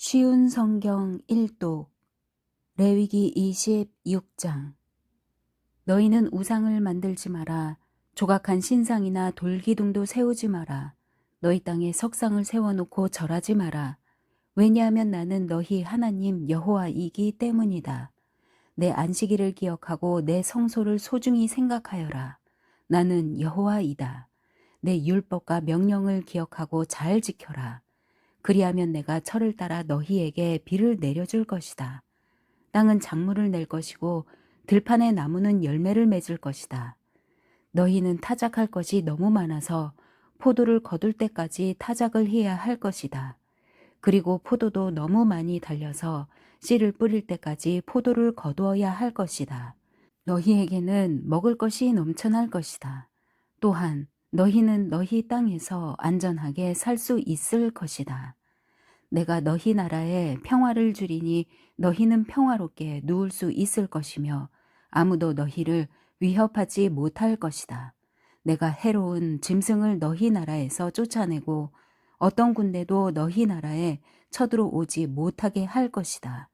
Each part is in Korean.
쉬운 성경 1독 레위기 26장. 너희는 우상을 만들지 마라. 조각한 신상이나 돌기둥도 세우지 마라. 너희 땅에 석상을 세워놓고 절하지 마라. 왜냐하면 나는 너희 하나님 여호와이기 때문이다. 내 안식일을 기억하고 내 성소를 소중히 생각하여라. 나는 여호와이다. 내 율법과 명령을 기억하고 잘 지켜라. 그리하면 내가 철을 따라 너희에게 비를 내려줄 것이다. 땅은 작물을 낼 것이고 들판의 나무는 열매를 맺을 것이다. 너희는 타작할 것이 너무 많아서 포도를 거둘 때까지 타작을 해야 할 것이다. 그리고 포도도 너무 많이 달려서 씨를 뿌릴 때까지 포도를 거두어야 할 것이다. 너희에게는 먹을 것이 넘쳐날 것이다. 또한 너희는 너희 땅에서 안전하게 살 수 있을 것이다. 내가 너희 나라에 평화를 주리니 너희는 평화롭게 누울 수 있을 것이며 아무도 너희를 위협하지 못할 것이다. 내가 해로운 짐승을 너희 나라에서 쫓아내고 어떤 군대도 너희 나라에 쳐들어오지 못하게 할 것이다.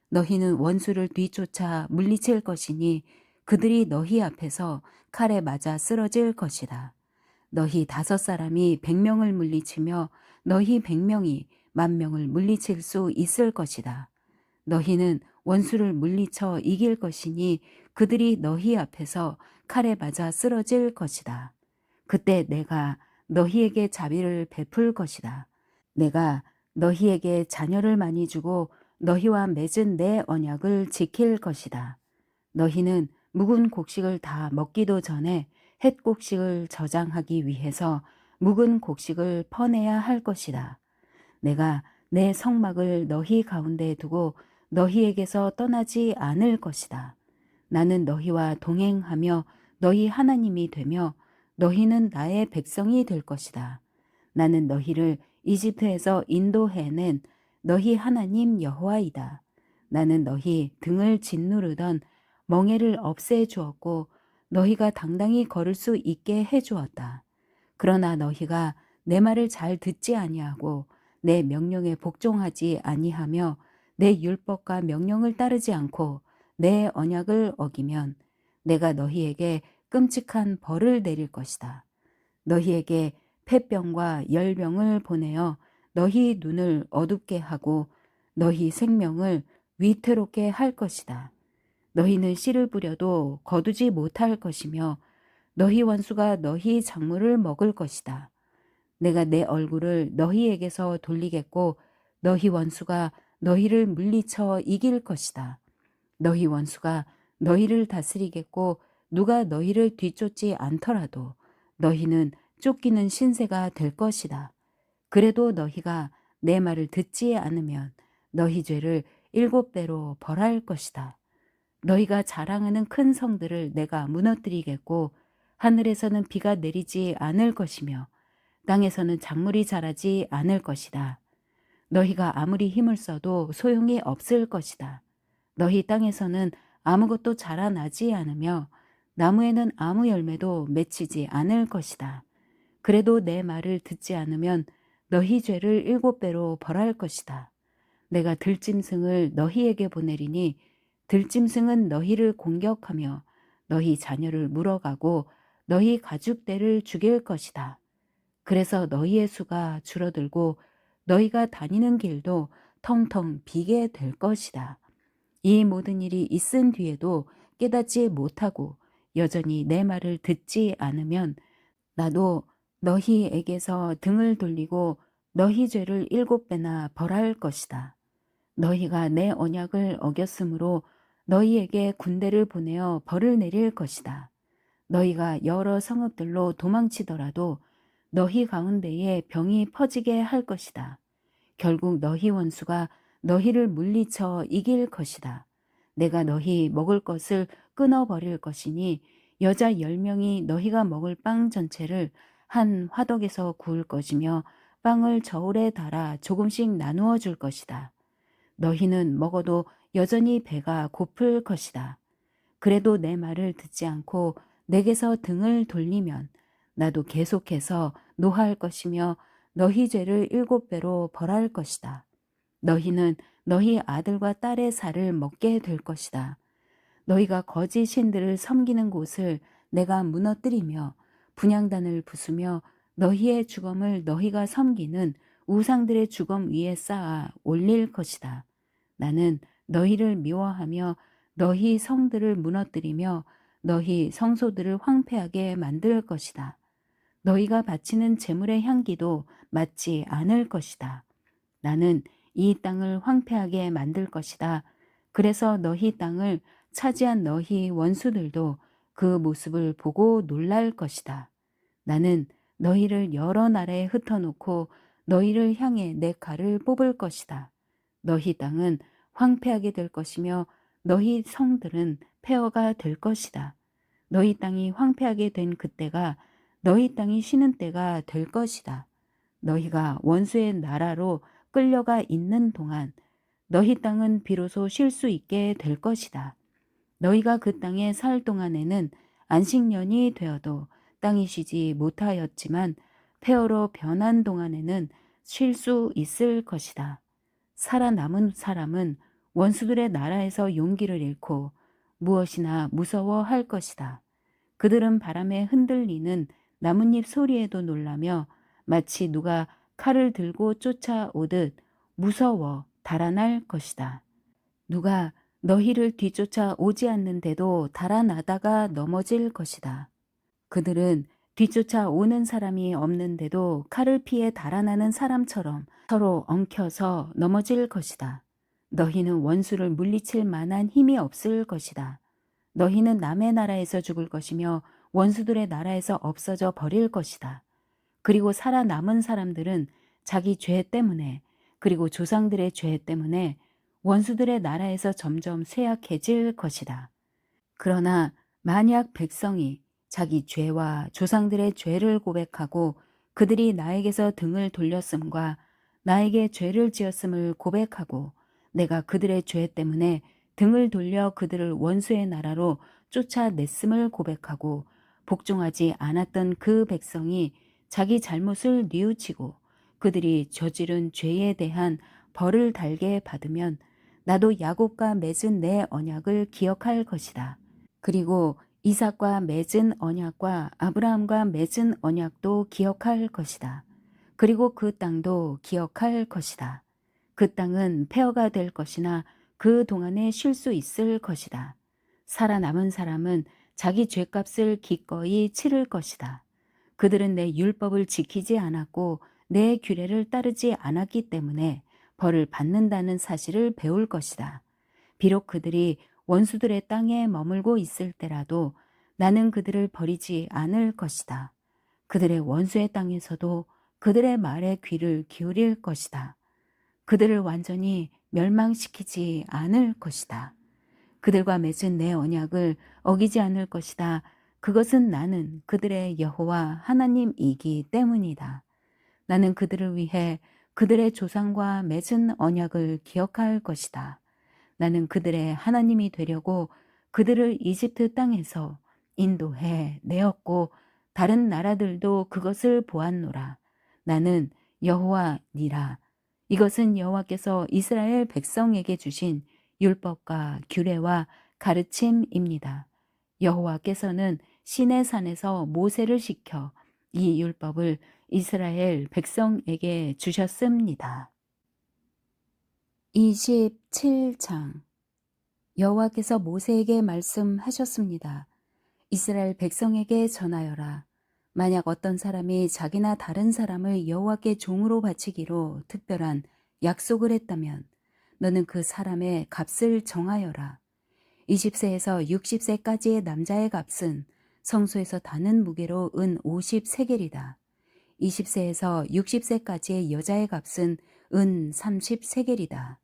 너희는 원수를 뒤쫓아 물리칠 것이니 그들이 너희 앞에서 칼에 맞아 쓰러질 것이다. 너희 5사람이 100명을 물리치며 너희 100명이 10,000명을 물리칠 수 있을 것이다. 너희는 원수를 물리쳐 이길 것이니 그들이 너희 앞에서 칼에 맞아 쓰러질 것이다. 그때 내가 너희에게 자비를 베풀 것이다. 내가 너희에게 자녀를 많이 주고 너희와 맺은 내 언약을 지킬 것이다. 너희는 묵은 곡식을 다 먹기도 전에 햇 곡식을 저장하기 위해서 묵은 곡식을 퍼내야 할 것이다. 내가 내 성막을 너희 가운데 두고 너희에게서 떠나지 않을 것이다. 나는 너희와 동행하며 너희 하나님이 되며 너희는 나의 백성이 될 것이다. 나는 너희를 이집트에서 인도해낸 너희 하나님 여호와이다. 나는 너희 등을 짓누르던 멍에를 없애 주었고 너희가 당당히 걸을 수 있게 해 주었다. 그러나 너희가 내 말을 잘 듣지 아니하고 내 명령에 복종하지 아니하며 내 율법과 명령을 따르지 않고 내 언약을 어기면 내가 너희에게 끔찍한 벌을 내릴 것이다. 너희에게 폐병과 열병을 보내어 너희 눈을 어둡게 하고 너희 생명을 위태롭게 할 것이다. 너희는 씨를 뿌려도 거두지 못할 것이며 너희 원수가 너희 작물을 먹을 것이다. 내가 내 얼굴을 너희에게서 돌리겠고 너희 원수가 너희를 물리쳐 이길 것이다. 너희 원수가 너희를 다스리겠고 누가 너희를 뒤쫓지 않더라도 너희는 쫓기는 신세가 될 것이다. 그래도 너희가 내 말을 듣지 않으면 너희 죄를 7배로 벌할 것이다. 너희가 자랑하는 큰 성들을 내가 무너뜨리겠고 하늘에서는 비가 내리지 않을 것이며 땅에서는 작물이 자라지 않을 것이다. 너희가 아무리 힘을 써도 소용이 없을 것이다. 너희 땅에서는 아무것도 자라나지 않으며 나무에는 아무 열매도 맺히지 않을 것이다. 그래도 내 말을 듣지 않으면 너희 죄를 7배로 벌할 것이다. 내가 들짐승을 너희에게 보내리니 들짐승은 너희를 공격하며 너희 자녀를 물어가고 너희 가축대를 죽일 것이다. 그래서 너희의 수가 줄어들고 너희가 다니는 길도 텅텅 비게 될 것이다. 이 모든 일이 있은 뒤에도 깨닫지 못하고 여전히 내 말을 듣지 않으면 나도 너희에게서 등을 돌리고 너희 죄를 7배나 벌할 것이다. 너희가 내 언약을 어겼으므로 너희에게 군대를 보내어 벌을 내릴 것이다. 너희가 여러 성읍들로 도망치더라도 너희 가운데에 병이 퍼지게 할 것이다. 결국 너희 원수가 너희를 물리쳐 이길 것이다. 내가 너희 먹을 것을 끊어버릴 것이니 여자 10명이 너희가 먹을 빵 전체를 한 화덕에서 구울 것이며 빵을 저울에 달아 조금씩 나누어 줄 것이다. 너희는 먹어도 여전히 배가 고플 것이다. 그래도 내 말을 듣지 않고 내게서 등을 돌리면 나도 계속해서 노할 것이며 너희 죄를 7배로 벌할 것이다. 너희는 너희 아들과 딸의 살을 먹게 될 것이다. 너희가 거짓 신들을 섬기는 곳을 내가 무너뜨리며 분향단을 부수며 너희의 주검을 너희가 섬기는 우상들의 주검 위에 쌓아 올릴 것이다. 나는 너희를 미워하며 너희 성들을 무너뜨리며 너희 성소들을 황폐하게 만들 것이다. 너희가 바치는 제물의 향기도 맞지 않을 것이다. 나는 이 땅을 황폐하게 만들 것이다. 그래서 너희 땅을 차지한 너희 원수들도 그 모습을 보고 놀랄 것이다. 나는 너희를 여러 나라에 흩어놓고 너희를 향해 내 칼을 뽑을 것이다. 너희 땅은 황폐하게 될 것이며 너희 성들은 폐허가 될 것이다. 너희 땅이 황폐하게 된 그때가 너희 땅이 쉬는 때가 될 것이다. 너희가 원수의 나라로 끌려가 있는 동안 너희 땅은 비로소 쉴 수 있게 될 것이다. 너희가 그 땅에 살 동안에는 안식년이 되어도 땅이 쉬지 못하였지만 폐허로 변한 동안에는 쉴 수 있을 것이다. 살아남은 사람은 원수들의 나라에서 용기를 잃고 무엇이나 무서워할 것이다. 그들은 바람에 흔들리는 나뭇잎 소리에도 놀라며 마치 누가 칼을 들고 쫓아오듯 무서워 달아날 것이다. 누가 너희를 뒤쫓아 오지 않는데도 달아나다가 넘어질 것이다. 그들은 뒤쫓아 오는 사람이 없는데도 칼을 피해 달아나는 사람처럼 서로 엉켜서 넘어질 것이다. 너희는 원수를 물리칠 만한 힘이 없을 것이다. 너희는 남의 나라에서 죽을 것이며 원수들의 나라에서 없어져 버릴 것이다. 그리고 살아남은 사람들은 자기 죄 때문에 그리고 조상들의 죄 때문에 원수들의 나라에서 점점 쇠약해질 것이다. 그러나 만약 백성이 자기 죄와 조상들의 죄를 고백하고 그들이 나에게서 등을 돌렸음과 나에게 죄를 지었음을 고백하고 내가 그들의 죄 때문에 등을 돌려 그들을 원수의 나라로 쫓아냈음을 고백하고 복종하지 않았던 그 백성이 자기 잘못을 뉘우치고 그들이 저지른 죄에 대한 벌을 달게 받으면 나도 야곱과 맺은 내 언약을 기억할 것이다. 그리고 이삭과 맺은 언약과 아브라함과 맺은 언약도 기억할 것이다. 그리고 그 땅도 기억할 것이다. 그 땅은 폐허가 될 것이나 그 동안에 쉴 수 있을 것이다. 살아남은 사람은 자기 죄값을 기꺼이 치를 것이다. 그들은 내 율법을 지키지 않았고 내 규례를 따르지 않았기 때문에 벌을 받는다는 사실을 배울 것이다. 비록 그들이 원수들의 땅에 머물고 있을 때라도 나는 그들을 버리지 않을 것이다. 그들의 원수의 땅에서도 그들의 말에 귀를 기울일 것이다. 그들을 완전히 멸망시키지 않을 것이다. 그들과 맺은 내 언약을 어기지 않을 것이다. 그것은 나는 그들의 여호와 하나님이기 때문이다. 나는 그들을 위해 그들의 조상과 맺은 언약을 기억할 것이다. 나는 그들의 하나님이 되려고 그들을 이집트 땅에서 인도해 내었고 다른 나라들도 그것을 보았노라. 나는 여호와니라. 이것은 여호와께서 이스라엘 백성에게 주신 율법과 규례와 가르침입니다. 여호와께서는 시내산에서 모세를 시켜 이 율법을 이스라엘 백성에게 주셨습니다. 27장 여호와께서 모세에게 말씀하셨습니다. 이스라엘 백성에게 전하여라. 만약 어떤 사람이 자기나 다른 사람을 여호와께 종으로 바치기로 특별한 약속을 했다면 너는 그 사람의 값을 정하여라. 20세에서 60세까지의 남자의 값은 성소에서 다는 무게로 은 50세겔이다. 20세에서 60세까지의 여자의 값은 은 30세겔이다.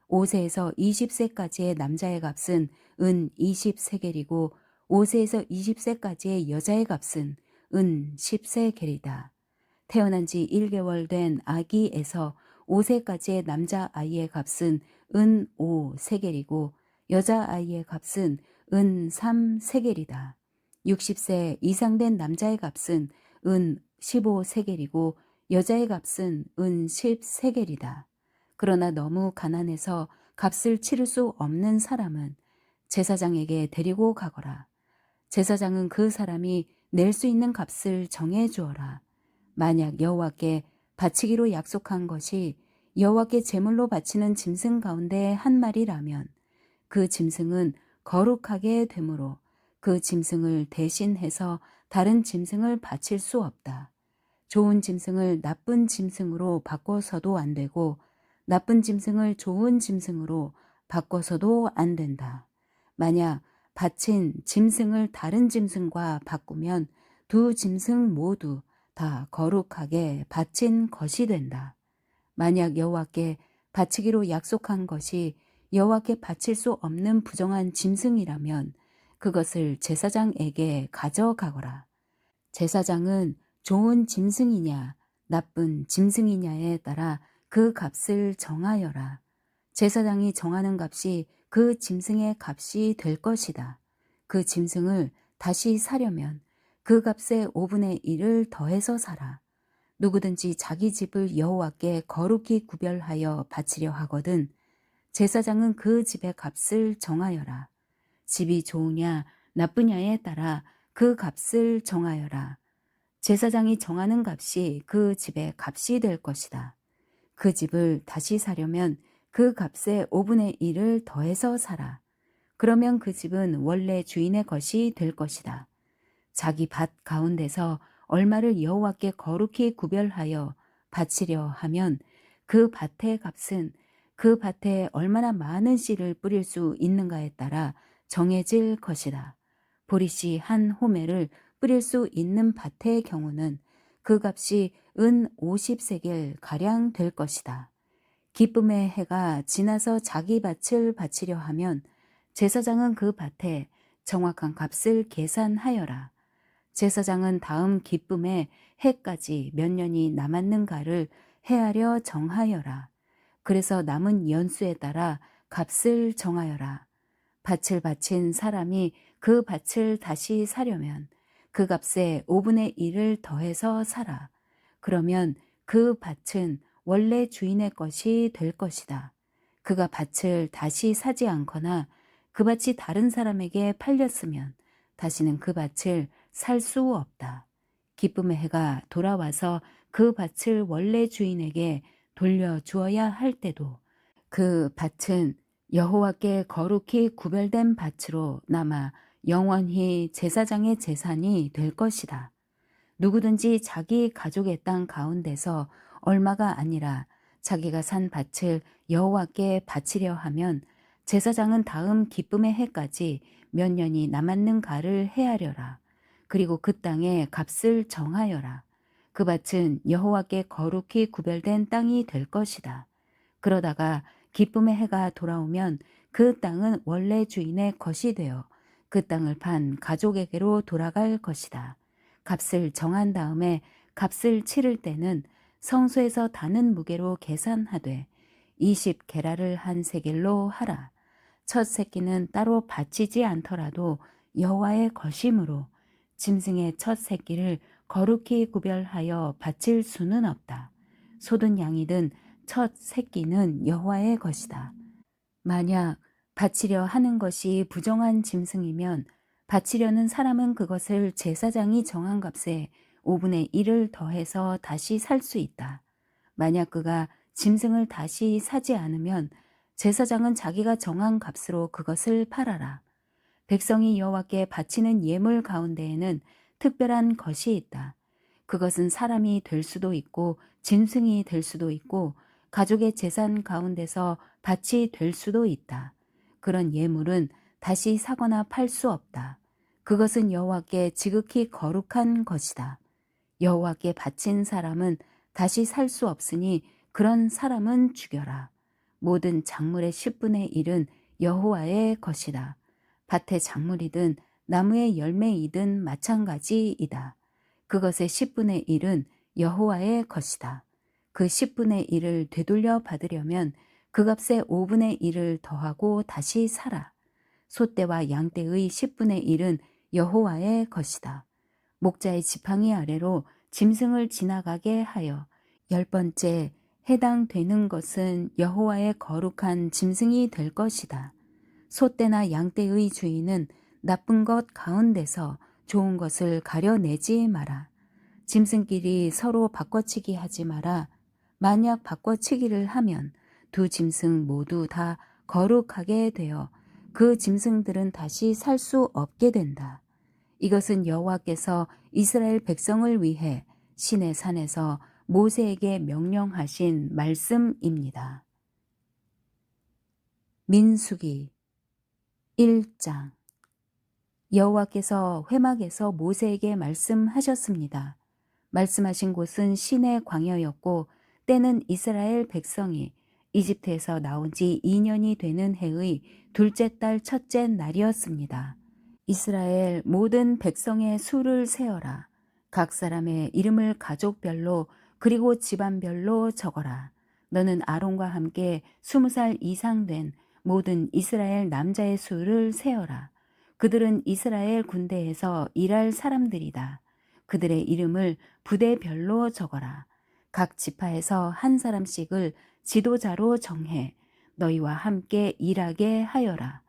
5세에서 20세까지의 남자의 값은 은 20세겔이고 5세에서 20세까지의 여자의 값은 은 10세겔이다. 태어난 지 1개월 된 아기에서 5세까지의 남자아이의 값은 은 5세겔이고 여자아이의 값은 은 3세겔이다. 60세 이상 된 남자의 값은 은 15세겔이고 여자의 값은 은 10세겔이다. 그러나 너무 가난해서 값을 치를 수 없는 사람은 제사장에게 데리고 가거라. 제사장은 그 사람이 낼 수 있는 값을 정해 주어라. 만약 여호와께 바치기로 약속한 것이 여호와께 제물로 바치는 짐승 가운데 한 마리라면 그 짐승은 거룩하게 되므로 그 짐승을 대신해서 다른 짐승을 바칠 수 없다. 좋은 짐승을 나쁜 짐승으로 바꿔서도 안 되고 나쁜 짐승을 좋은 짐승으로 바꿔서도 안 된다. 만약 바친 짐승을 다른 짐승과 바꾸면 두 짐승 모두 다 거룩하게 바친 것이 된다. 만약 여호와께 바치기로 약속한 것이 여호와께 바칠 수 없는 부정한 짐승이라면 그것을 제사장에게 가져가거라. 제사장은 좋은 짐승이냐 나쁜 짐승이냐에 따라 그 값을 정하여라. 제사장이 정하는 값이 그 짐승의 값이 될 것이다. 그 짐승을 다시 사려면 그 값의 5분의 1을 더해서 사라. 누구든지 자기 집을 여호와께 거룩히 구별하여 바치려 하거든 제사장은 그 집의 값을 정하여라. 집이 좋으냐 나쁘냐에 따라 그 값을 정하여라. 제사장이 정하는 값이 그 집의 값이 될 것이다. 그 집을 다시 사려면 그 값의 5분의 1을 더해서 사라. 그러면 그 집은 원래 주인의 것이 될 것이다. 자기 밭 가운데서 얼마를 여호와께 거룩히 구별하여 바치려 하면 그 밭의 값은 그 밭에 얼마나 많은 씨를 뿌릴 수 있는가에 따라 정해질 것이다. 보리씨 한 호멜을 뿌릴 수 있는 밭의 경우는 그 값이 은 50세겔 가량 될 것이다. 기쁨의 해가 지나서 자기 밭을 바치려 하면 제사장은 그 밭에 정확한 값을 계산하여라. 제사장은 다음 기쁨의 해까지 몇 년이 남았는가를 헤아려 정하여라. 그래서 남은 연수에 따라 값을 정하여라. 밭을 바친 사람이 그 밭을 다시 사려면 그 값의 5분의 1을 더해서 사라. 그러면 그 밭은 원래 주인의 것이 될 것이다. 그가 밭을 다시 사지 않거나 그 밭이 다른 사람에게 팔렸으면 다시는 그 밭을 살 수 없다. 기쁨의 해가 돌아와서 그 밭을 원래 주인에게 돌려주어야 할 때도 그 밭은 여호와께 거룩히 구별된 밭으로 남아 영원히 제사장의 재산이 될 것이다. 누구든지 자기 가족의 땅 가운데서 얼마가 아니라 자기가 산 밭을 여호와께 바치려 하면 제사장은 다음 기쁨의 해까지 몇 년이 남았는가를 헤아려라. 그리고 그 땅의 값을 정하여라. 그 밭은 여호와께 거룩히 구별된 땅이 될 것이다. 그러다가 기쁨의 해가 돌아오면 그 땅은 원래 주인의 것이 되어 그 땅을 판 가족에게로 돌아갈 것이다. 값을 정한 다음에 값을 치를 때는 성소에서 다는 무게로 계산하되 20게라를 한 세겔로 하라. 첫 새끼는 따로 바치지 않더라도 여호와의 것이므로 짐승의 첫 새끼를 거룩히 구별하여 바칠 수는 없다. 소든 양이든 첫 새끼는 여호와의 것이다. 만약 바치려 하는 것이 부정한 짐승이면 바치려는 사람은 그것을 제사장이 정한 값에 5분의 1을 더해서 다시 살 수 있다. 만약 그가 짐승을 다시 사지 않으면 제사장은 자기가 정한 값으로 그것을 팔아라. 백성이 여호와께 바치는 예물 가운데에는 특별한 것이 있다. 그것은 사람이 될 수도 있고 짐승이 될 수도 있고 가족의 재산 가운데서 밭이 될 수도 있다. 그런 예물은 다시 사거나 팔 수 없다. 그것은 여호와께 지극히 거룩한 것이다. 여호와께 바친 사람은 다시 살 수 없으니 그런 사람은 죽여라. 모든 작물의 10분의 1은 여호와의 것이다. 밭의 작물이든 나무의 열매이든 마찬가지이다. 그것의 10분의 1은 여호와의 것이다. 그 10분의 1을 되돌려 받으려면 그 값의 5분의 1을 더하고 다시 사라. 소떼와 양떼의 10분의 1은 여호와의 것이다. 목자의 지팡이 아래로 짐승을 지나가게 하여 10번째 해당되는 것은 여호와의 거룩한 짐승이 될 것이다. 소떼나 양떼의 주인은 나쁜 것 가운데서 좋은 것을 가려내지 마라. 짐승끼리 서로 바꿔치기 하지 마라. 만약 바꿔치기를 하면 두 짐승 모두 다 거룩하게 되어 그 짐승들은 다시 살 수 없게 된다. 이것은 여호와께서 이스라엘 백성을 위해 시내 산에서 모세에게 명령하신 말씀입니다. 민수기 1장. 여호와께서 회막에서 모세에게 말씀하셨습니다. 말씀하신 곳은 시내 광야였고 때는 이스라엘 백성이 이집트에서 나온 지 2년이 되는 해의 둘째 달 첫째 날이었습니다. 이스라엘 모든 백성의 수를 세어라. 각 사람의 이름을 가족별로 그리고 집안별로 적어라. 너는 아론과 함께 20살 이상 된 모든 이스라엘 남자의 수를 세어라. 그들은 이스라엘 군대에서 일할 사람들이다. 그들의 이름을 부대별로 적어라. 각 지파에서 한 사람씩을 지도자로 정해 너희와 함께 일하게 하여라.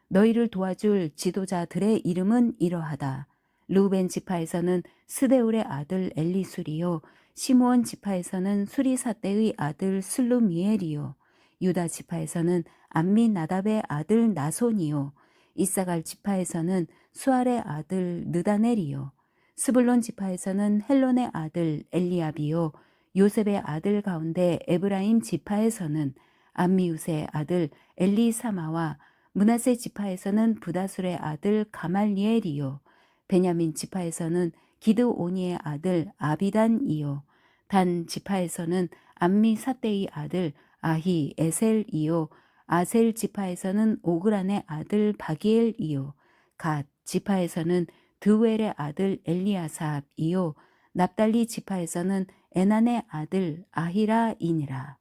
너희를 도와줄 지도자들의 이름은 이러하다. 루벤 지파에서는 스데울의 아들 엘리술이요, 시므온 지파에서는 수리사떼의 아들 슬루미엘이요, 유다 지파에서는 암미나답의 아들 나손이요, 이사갈 지파에서는 수알의 아들 느다넬이요, 스불론 지파에서는 헬론의 아들 엘리압이요, 요셉의 아들 가운데 에브라임 지파에서는 암미우스의 아들 엘리사마와 므낫세 지파에서는 부다술의 아들 가말리엘이요, 베냐민 지파에서는 기드오니의 아들 아비단이요, 단 지파에서는 암미사떼의 아들 아히 에셀이요, 아셀 지파에서는 오그란의 아들 바기엘이요, 갓 지파에서는 드웰의 아들 엘리아삽이요, 납달리 지파에서는 에난의 아들 아히라이니라.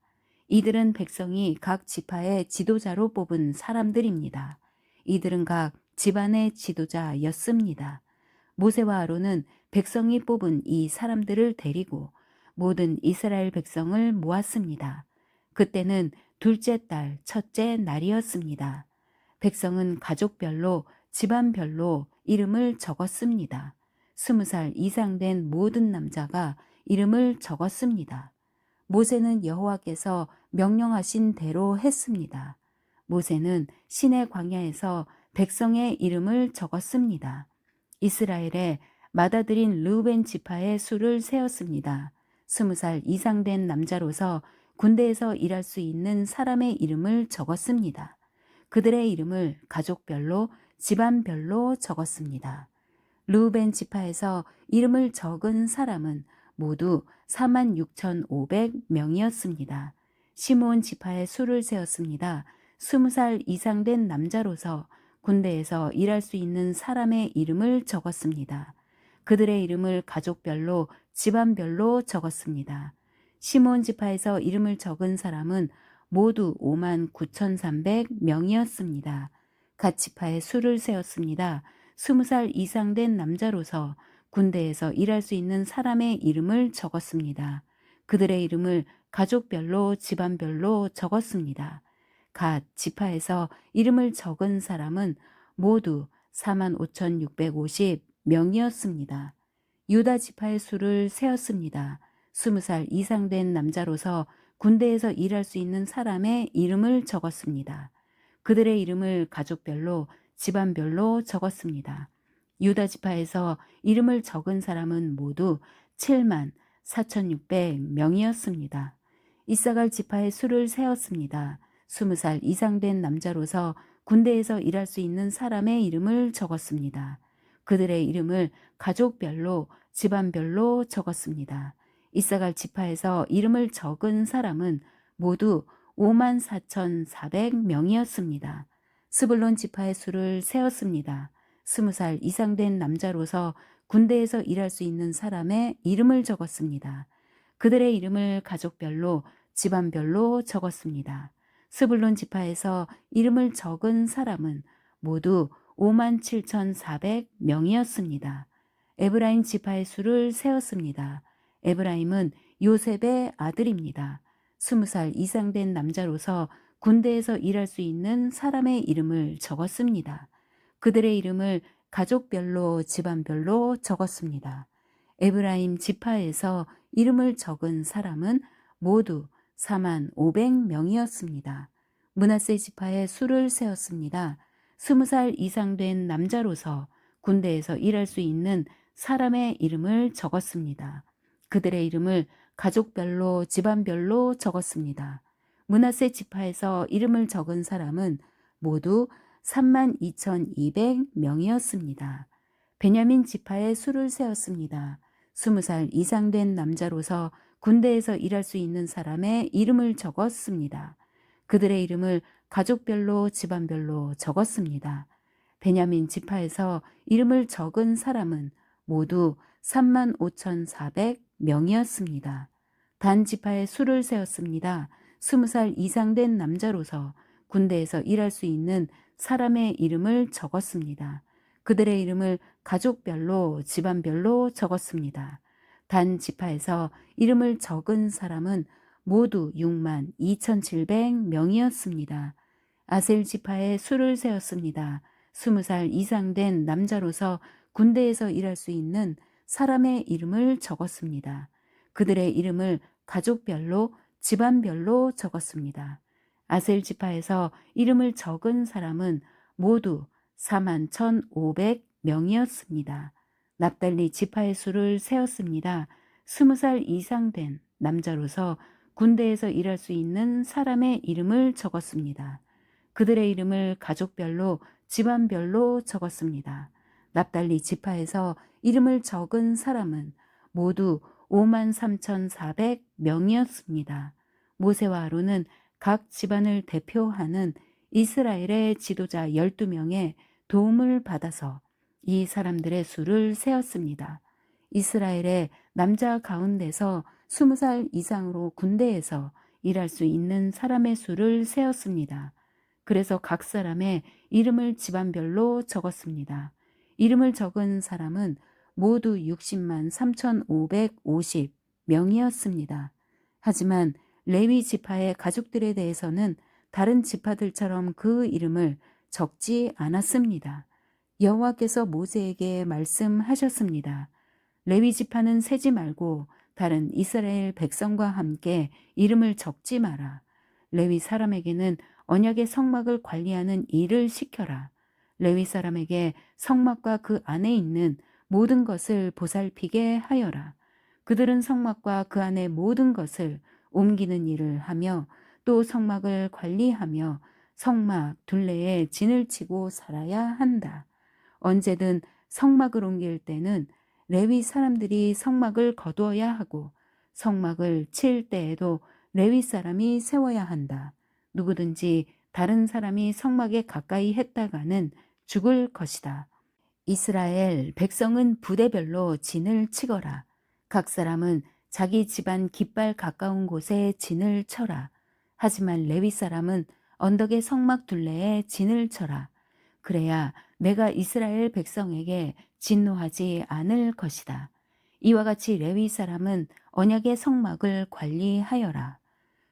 이들은 백성이 각 지파의 지도자로 뽑은 사람들입니다. 이들은 각 집안의 지도자였습니다. 모세와 아론은 백성이 뽑은 이 사람들을 데리고 모든 이스라엘 백성을 모았습니다. 그때는 둘째 달 첫째 날이었습니다. 백성은 가족별로 집안별로 이름을 적었습니다. 20살 이상 된 모든 남자가 이름을 적었습니다. 모세는 여호와께서 명령하신 대로 했습니다. 모세는 시내 광야에서 백성의 이름을 적었습니다. 이스라엘에 맏아들인 르우벤 지파의 수를 세었습니다. 20살 이상 된 남자로서 군대에서 일할 수 있는 사람의 이름을 적었습니다. 그들의 이름을 가족별로 집안별로 적었습니다. 르우벤 지파에서 이름을 적은 사람은 모두 46,500명이었습니다. 시므온 지파의 수를 세었습니다. 20살 이상 된 남자로서 군대에서 일할 수 있는 사람의 이름을 적었습니다. 그들의 이름을 가족별로 집안별로 적었습니다. 시므온 지파에서 이름을 적은 사람은 모두 59,300명이었습니다. 갓 지파의 수를 세었습니다. 20살 이상 된 남자로서 군대에서 일할 수 있는 사람의 이름을 적었습니다. 그들의 이름을 가족별로 집안별로 적었습니다. 갓 지파에서 이름을 적은 사람은 모두 45,650명이었습니다. 유다 지파의 수를 세었습니다. 20살 이상 된 남자로서 군대에서 일할 수 있는 사람의 이름을 적었습니다. 그들의 이름을 가족별로 집안별로 적었습니다. 유다 지파에서 이름을 적은 사람은 모두 74,600명이었습니다. 이사갈 지파의 수를 세었습니다. 20살 이상 된 남자로서 군대에서 일할 수 있는 사람의 이름을 적었습니다. 그들의 이름을 가족별로 집안별로 적었습니다. 이사갈 지파에서 이름을 적은 사람은 모두 54,400명이었습니다. 스불론 지파의 수를 세었습니다. 20살 이상 된 남자로서 군대에서 일할 수 있는 사람의 이름을 적었습니다. 그들의 이름을 가족별로 집안별로 적었습니다. 스불론 지파에서 이름을 적은 사람은 모두 57,400명이었습니다. 에브라임 지파의 수를 세었습니다. 에브라임은 요셉의 아들입니다. 20살 이상 된 남자로서 군대에서 일할 수 있는 사람의 이름을 적었습니다. 그들의 이름을 가족별로 집안별로 적었습니다. 에브라임 지파에서 이름을 적은 사람은 모두 4만 500명이었습니다. 므낫세 지파에 수를 세웠습니다. 20살 이상 된 남자로서 군대에서 일할 수 있는 사람의 이름을 적었습니다. 그들의 이름을 가족별로 집안별로 적었습니다. 므낫세 지파에서 이름을 적은 사람은 모두 32,200명이었습니다. 베냐민 지파에 수를 세웠습니다. 20살 이상 된 남자로서 군대에서 일할 수 있는 사람의 이름을 적었습니다. 그들의 이름을 가족별로 집안별로 적었습니다. 베냐민 지파에서 이름을 적은 사람은 모두 35,400명이었습니다. 단 지파에 수를 세웠습니다. 20살 이상 된 남자로서 군대에서 일할 수 있는 사람의 이름을 적었습니다. 그들의 이름을 가족별로 집안별로 적었습니다. 단 지파에서 이름을 적은 사람은 모두 6만 2,700명이었습니다. 아셀 지파에 수를 세웠습니다. 20살 이상 된 남자로서 군대에서 일할 수 있는 사람의 이름을 적었습니다. 그들의 이름을 가족별로 집안별로 적었습니다. 아셀 지파에서 이름을 적은 사람은 모두 4만 1,500명이었습니다. 납달리 지파의 수를 세웠습니다. 20살 이상 된 남자로서 군대에서 일할 수 있는 사람의 이름을 적었습니다. 그들의 이름을 가족별로 집안별로 적었습니다. 납달리 지파에서 이름을 적은 사람은 모두 5만 3,400명이었습니다. 모세와 아론은 각 집안을 대표하는 이스라엘의 지도자 12명의 도움을 받아서 이 사람들의 수를 세었습니다. 이스라엘의 남자 가운데서 20살 이상으로 군대에서 일할 수 있는 사람의 수를 세었습니다. 그래서 각 사람의 이름을 집안별로 적었습니다. 이름을 적은 사람은 모두 60만 3,550명이었습니다. 하지만 레위 지파의 가족들에 대해서는 다른 지파들처럼 그 이름을 적지 않았습니다. 여호와께서 모세에게 말씀하셨습니다. 레위 지파는 세지 말고 다른 이스라엘 백성과 함께 이름을 적지 마라. 레위 사람에게는 언약의 성막을 관리하는 일을 시켜라. 레위 사람에게 성막과 그 안에 있는 모든 것을 보살피게 하여라. 그들은 성막과 그 안의 모든 것을 옮기는 일을 하며 또 성막을 관리하며 성막 둘레에 진을 치고 살아야 한다. 언제든 성막을 옮길 때는 레위 사람들이 성막을 거두어야 하고 성막을 칠 때에도 레위 사람이 세워야 한다. 누구든지 다른 사람이 성막에 가까이 했다가는 죽을 것이다. 이스라엘 백성은 부대별로 진을 치거라. 각 사람은 자기 집안 깃발 가까운 곳에 진을 쳐라. 하지만 레위 사람은 언덕의 성막 둘레에 진을 쳐라. 그래야 내가 이스라엘 백성에게 진노하지 않을 것이다. 이와 같이 레위 사람은 언약의 성막을 관리하여라.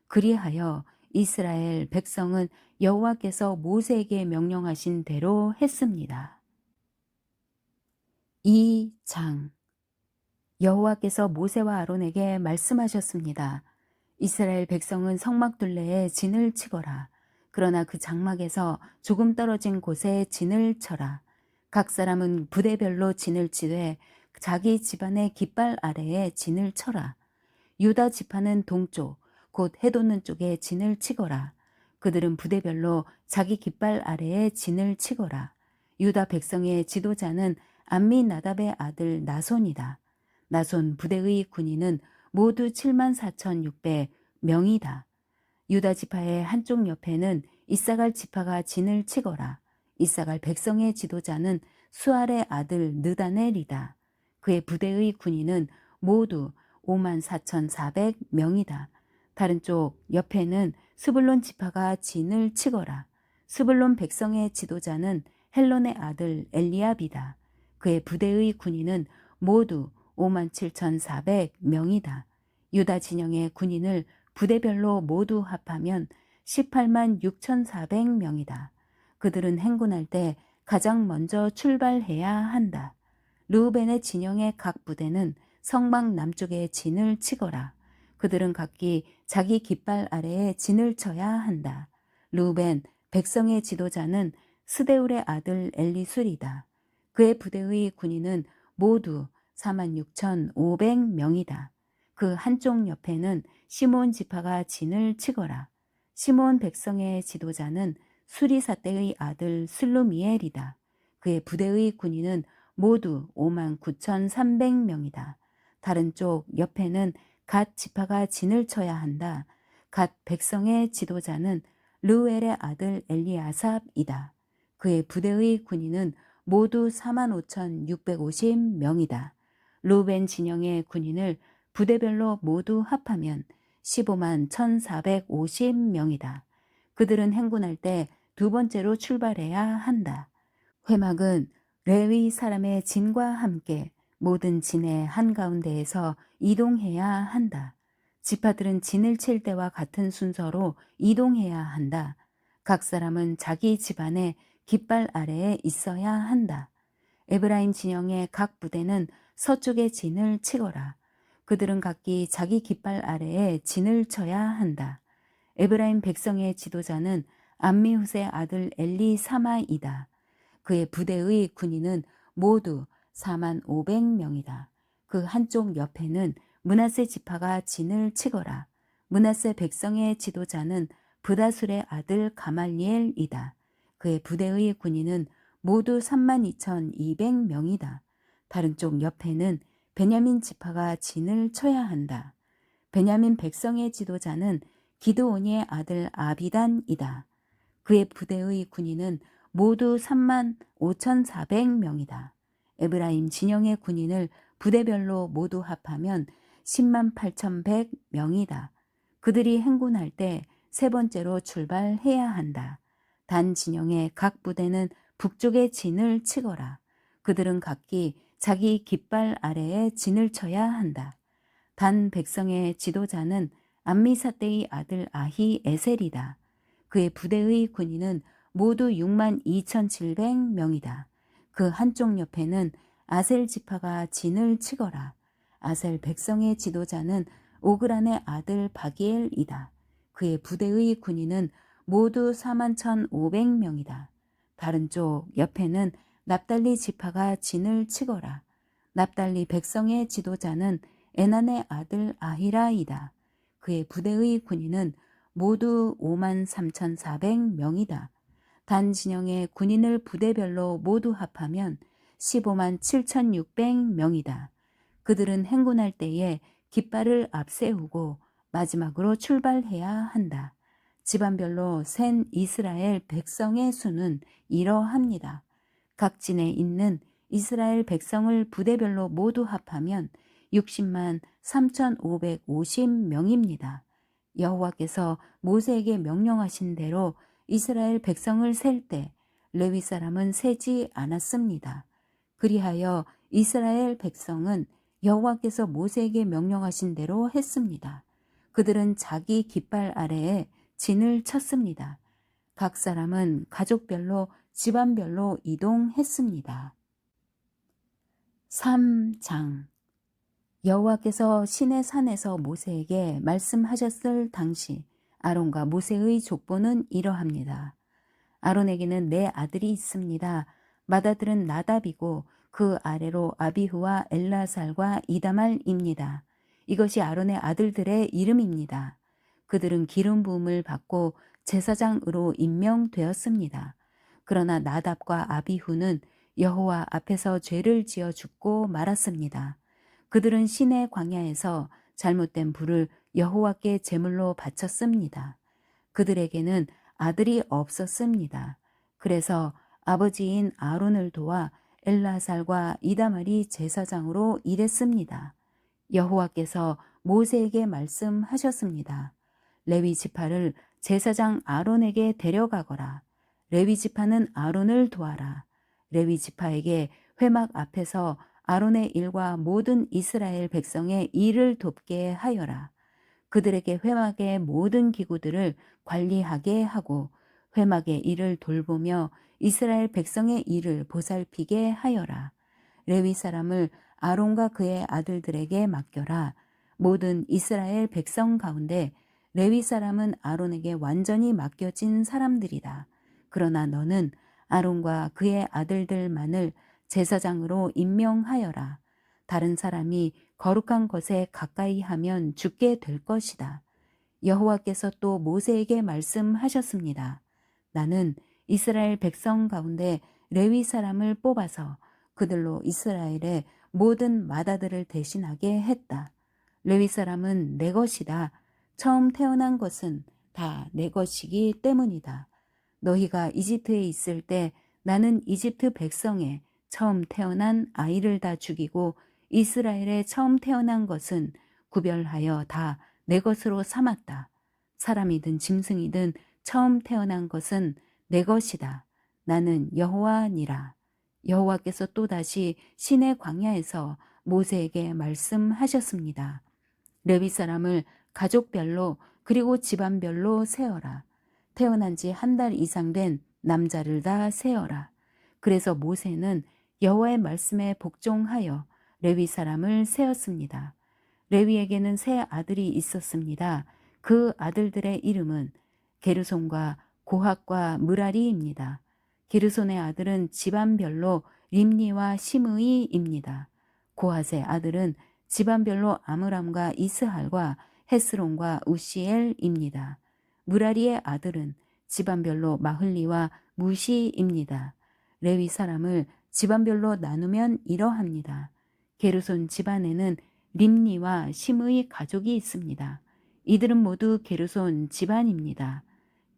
그리하여 이스라엘 백성은 여호와께서 모세에게 명령하신 대로 했습니다. 2장 여호와께서 모세와 아론에게 말씀하셨습니다. 이스라엘 백성은 성막 둘레에 진을 치거라. 그러나 그 장막에서 조금 떨어진 곳에 진을 쳐라. 각 사람은 부대별로 진을 치되 자기 집안의 깃발 아래에 진을 쳐라. 유다 지파는 동쪽 곧 해돋는 쪽에 진을 치거라. 그들은 부대별로 자기 깃발 아래에 진을 치거라. 유다 백성의 지도자는 암미나답의 아들 나손이다. 나손 부대의 군인은 모두 74,600명이다. 유다 지파의 한쪽 옆에는 이사갈 지파가 진을 치거라. 이사갈 백성의 지도자는 수알의 아들 느다넬이다. 그의 부대의 군인은 모두 54,400명이다. 다른 쪽 옆에는 스불론 지파가 진을 치거라. 스불론 백성의 지도자는 헬론의 아들 엘리압이다. 그의 부대의 군인은 모두 57,400명이다. 유다 진영의 군인을 부대별로 모두 합하면 18만 6,400명이다. 그들은 행군할 때 가장 먼저 출발해야 한다. 르우벤의 진영의 각 부대는 성막 남쪽에 진을 치거라. 그들은 각기 자기 깃발 아래에 진을 쳐야 한다. 르우벤 백성의 지도자는 스데울의 아들 엘리술이다. 그의 부대의 군인은 모두 46,500명이다. 그 한쪽 옆에는 시몬 지파가 진을 치거라. 시몬 백성의 지도자는 수리사대의 아들 슬루미엘이다. 그의 부대의 군인은 모두 59,300명이다. 다른 쪽 옆에는 갓 지파가 진을 쳐야 한다. 갓 백성의 지도자는 르우엘의 아들 엘리아삽이다. 그의 부대의 군인은 모두 45,650명이다. 르우벤 진영의 군인을 부대별로 모두 합하면 15만 1,450명이다. 그들은 행군할 때 두 번째로 출발해야 한다. 회막은 레위 사람의 진과 함께 모든 진의 한가운데에서 이동해야 한다. 지파들은 진을 칠 때와 같은 순서로 이동해야 한다. 각 사람은 자기 집안의 깃발 아래에 있어야 한다. 에브라임 진영의 각 부대는 서쪽에 진을 치거라. 그들은 각기 자기 깃발 아래에 진을 쳐야 한다. 에브라임 백성의 지도자는 암미훗의 아들 엘리사마이다. 그의 부대의 군인은 모두 4만 500명이다. 그 한쪽 옆에는 므낫세 지파가 진을 치거라. 므낫세 백성의 지도자는 브다술의 아들 가말리엘이다. 그의 부대의 군인은 모두 32,200명이다. 다른 쪽 옆에는 베냐민 지파가 진을 쳐야 한다. 베냐민 백성의 지도자는 기드온의 아들 아비단이다. 그의 부대의 군인은 모두 3만 5,400명이다. 에브라임 진영의 군인을 부대별로 모두 합하면 10만 8,100명이다. 그들이 행군할 때 세 번째로 출발해야 한다. 단 진영의 각 부대는 북쪽에 진을 치거라. 그들은 각기 자기 깃발 아래에 진을 쳐야 한다. 단 백성의 지도자는 암미사대의 아들 아히 에셀이다. 그의 부대의 군인은 모두 6만 2,700명이다. 그 한쪽 옆에는 아셀 지파가 진을 치거라. 아셀 백성의 지도자는 오그란의 아들 바기엘이다. 그의 부대의 군인은 모두 4만 1,500명이다. 다른 쪽 옆에는 납달리 지파가 진을 치거라. 납달리 백성의 지도자는 에난의 아들 아히라이다. 그의 부대의 군인은 모두 5만 3,400명이다. 단 진영의 군인을 부대별로 모두 합하면 15만 7,600명이다. 그들은 행군할 때에 깃발을 앞세우고 마지막으로 출발해야 한다. 집안별로 센 이스라엘 백성의 수는 이러합니다. 각 진에 있는 이스라엘 백성을 부대별로 모두 합하면 60만 3,550명입니다. 여호와께서 모세에게 명령하신 대로 이스라엘 백성을 셀 때 레위 사람은 세지 않았습니다. 그리하여 이스라엘 백성은 여호와께서 모세에게 명령하신 대로 했습니다. 그들은 자기 깃발 아래에 진을 쳤습니다. 각 사람은 가족별로 집안별로 이동했습니다. 3장 여호와께서 시내 산에서 모세에게 말씀하셨을 당시 아론과 모세의 족보는 이러합니다. 아론에게는 네 아들이 있습니다. 맏아들은 나답이고 그 아래로 아비후와 엘라살과 이다말입니다. 이것이 아론의 아들들의 이름입니다. 그들은 기름 부음을 받고 제사장으로 임명되었습니다. 그러나 나답과 아비후는 여호와 앞에서 죄를 지어 죽고 말았습니다. 그들은 시내 광야에서 잘못된 불을 여호와께 제물로 바쳤습니다. 그들에게는 아들이 없었습니다. 그래서 아버지인 아론을 도와 엘라살과 이다말이 제사장으로 일했습니다. 여호와께서 모세에게 말씀하셨습니다. 레위 지파를 제사장 아론에게 데려가거라. 레위 지파는 아론을 도와라. 레위 지파에게 회막 앞에서 아론의 일과 모든 이스라엘 백성의 일을 돕게 하여라. 그들에게 회막의 모든 기구들을 관리하게 하고 회막의 일을 돌보며 이스라엘 백성의 일을 보살피게 하여라. 레위 사람을 아론과 그의 아들들에게 맡겨라. 모든 이스라엘 백성 가운데 레위 사람은 아론에게 완전히 맡겨진 사람들이다. 그러나 너는 아론과 그의 아들들만을 제사장으로 임명하여라. 다른 사람이 거룩한 것에 가까이 하면 죽게 될 것이다. 여호와께서 또 모세에게 말씀하셨습니다. 나는 이스라엘 백성 가운데 레위 사람을 뽑아서 그들로 이스라엘의 모든 마다들을 대신하게 했다. 레위 사람은 내 것이다. 처음 태어난 것은 다 내 것이기 때문이다. 너희가 이집트에 있을 때 나는 이집트 백성의 처음 태어난 아이를 다 죽이고 이스라엘의 처음 태어난 것은 구별하여 다 내 것으로 삼았다. 사람이든 짐승이든 처음 태어난 것은 내 것이다. 나는 여호와니라. 여호와께서 또다시 시내 광야에서 모세에게 말씀하셨습니다. 레위 사람을 가족별로 그리고 집안별로 세어라. 태어난 지 한 달 이상 된 남자를 다 세어라. 그래서 모세는 여호와의 말씀에 복종하여 레위 사람을 세었습니다. 레위에게는 세 아들이 있었습니다. 그 아들들의 이름은 게르손과 고핫과 므라리입니다. 게르손의 아들은 집안별로 림니와 시므이입니다. 고핫의 아들은 집안별로 아므람과 이스할과 헤스론과 우시엘입니다. 므라리의 아들은 집안별로 마흘리와 무시입니다. 레위 사람을 집안별로 나누면 이러합니다. 게르손 집안에는 림니와 심의 가족이 있습니다. 이들은 모두 게르손 집안입니다.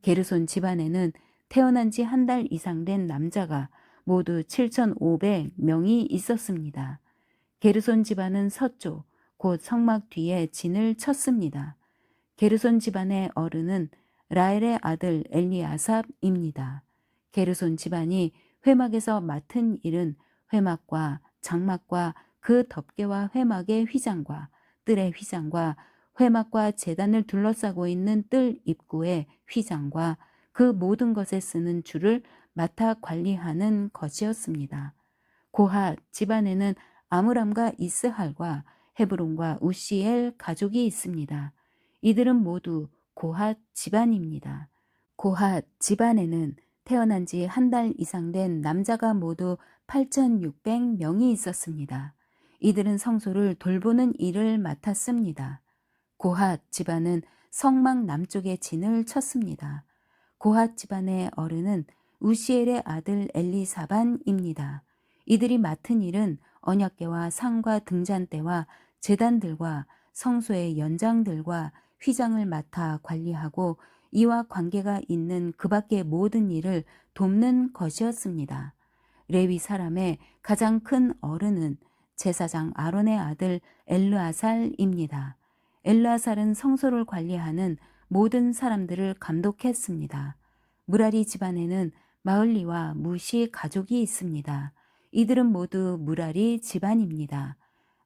게르손 집안에는 태어난 지 한 달 이상 된 남자가 모두 7,500명이 있었습니다. 게르손 집안은 서쪽 곧 성막 뒤에 진을 쳤습니다. 게르손 집안의 어른은 라엘의 아들 엘리아삽입니다. 게르손 집안이 회막에서 맡은 일은 회막과 장막과 그 덮개와 회막의 휘장과 뜰의 휘장과 회막과 제단을 둘러싸고 있는 뜰 입구의 휘장과 그 모든 것에 쓰는 줄을 맡아 관리하는 것이었습니다. 고핫 집안에는 아므람과 이스할과 헤브론과 우시엘 가족이 있습니다. 이들은 모두 고핫 집안입니다. 고핫 집안에는 태어난 지 한 달 이상 된 남자가 모두 8,600명이 있었습니다. 이들은 성소를 돌보는 일을 맡았습니다. 고핫 집안은 성막 남쪽에 진을 쳤습니다. 고핫 집안의 어른은 우시엘의 아들 엘리사반입니다. 이들이 맡은 일은 언약궤와 상과 등잔대와 제단들과 성소의 연장들과 휘장을 맡아 관리하고 이와 관계가 있는 그 밖의 모든 일을 돕는 것이었습니다. 레위 사람의 가장 큰 어른은 제사장 아론의 아들 엘르아살입니다. 엘르아살은 성소를 관리하는 모든 사람들을 감독했습니다. 무라리 집안에는 마을리와 무시 가족이 있습니다. 이들은 모두 무라리 집안입니다.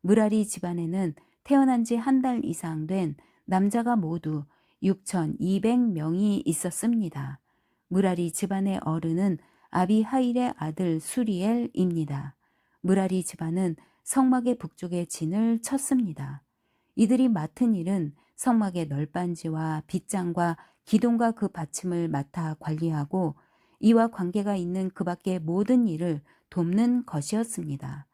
무라리 집안에는 태어난 지 한 달 이상 된 남자가 모두 6,200명이 있었습니다. 무라리 집안의 어른은 아비하일의 아들 수리엘입니다. 무라리 집안은 성막의 북쪽에 진을 쳤습니다. 이들이 맡은 일은 성막의 널빤지와 빗장과 기둥과 그 받침을 맡아 관리하고 이와 관계가 있는 그 밖의 모든 일을 돕는 것이었습니다.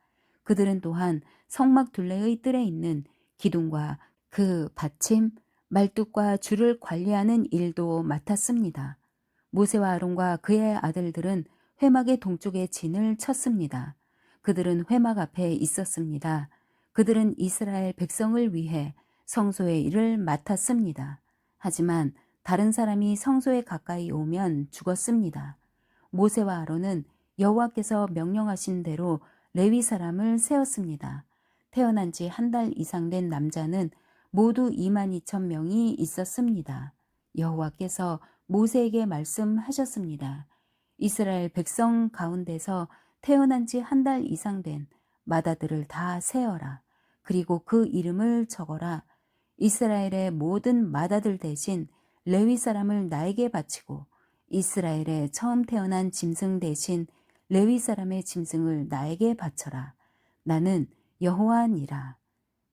그들은 또한 성막 둘레의 뜰에 있는 기둥과 그 받침, 말뚝과 줄을 관리하는 일도 맡았습니다. 모세와 아론과 그의 아들들은 회막의 동쪽에 진을 쳤습니다. 그들은 회막 앞에 있었습니다. 그들은 이스라엘 백성을 위해 성소의 일을 맡았습니다. 하지만 다른 사람이 성소에 가까이 오면 죽었습니다. 모세와 아론은 여호와께서 명령하신 대로 레위 사람을 세웠습니다. 태어난 지 한 달 이상 된 남자는 모두 22,000명이 있었습니다. 여호와께서 모세에게 말씀하셨습니다. 이스라엘 백성 가운데서 태어난 지 한 달 이상 된 마다들을 다 세어라. 그리고 그 이름을 적어라. 이스라엘의 모든 맏아들 대신 레위 사람을 나에게 바치고 이스라엘의 처음 태어난 짐승 대신 레위 사람의 짐승을 나에게 바쳐라. 나는 여호와니라.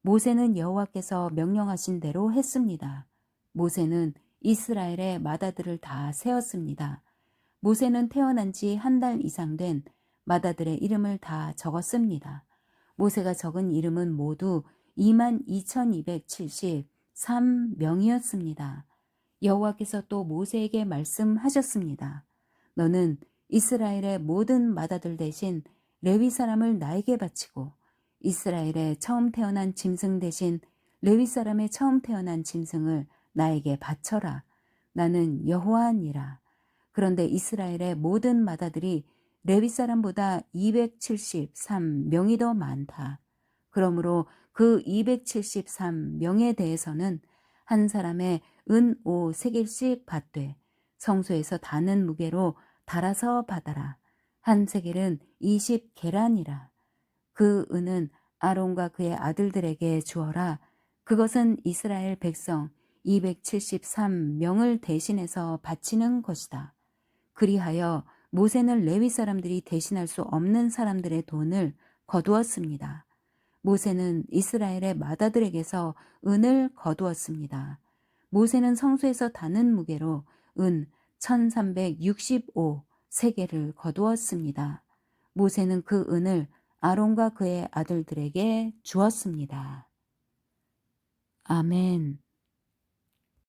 모세는 여호와께서 명령하신 대로 했습니다. 모세는 이스라엘의 맏아들을 다 세었습니다. 모세는 태어난 지 한 달 이상 된 맏아들의 이름을 다 적었습니다. 모세가 적은 이름은 모두 22,273명이었습니다. 여호와께서 또 모세에게 말씀하셨습니다. 너는 이스라엘의 모든 맏아들 대신 레위 사람을 나에게 바치고 이스라엘의 처음 태어난 짐승 대신 레위 사람의 처음 태어난 짐승을 나에게 바쳐라. 나는 여호와니라. 그런데 이스라엘의 모든 맏아들이 레위 사람보다 273명이 더 많다. 그러므로 그 273명에 대해서는 한 사람의 은 5세겔씩 받되 성소에서 다는 무게로 달아서 받아라. 한 세겔은 20계란이라. 그 은은 아론과 그의 아들들에게 주어라. 그것은 이스라엘 백성 273명을 대신해서 바치는 것이다. 그리하여 모세는 레위 사람들이 대신할 수 없는 사람들의 돈을 거두었습니다. 모세는 이스라엘의 맏아들에게서 은을 거두었습니다. 모세는 성소에서 다는 무게로 은 1365세겔을 거두었습니다. 모세는 그 은을 아론과 그의 아들들에게 주었습니다. 아멘.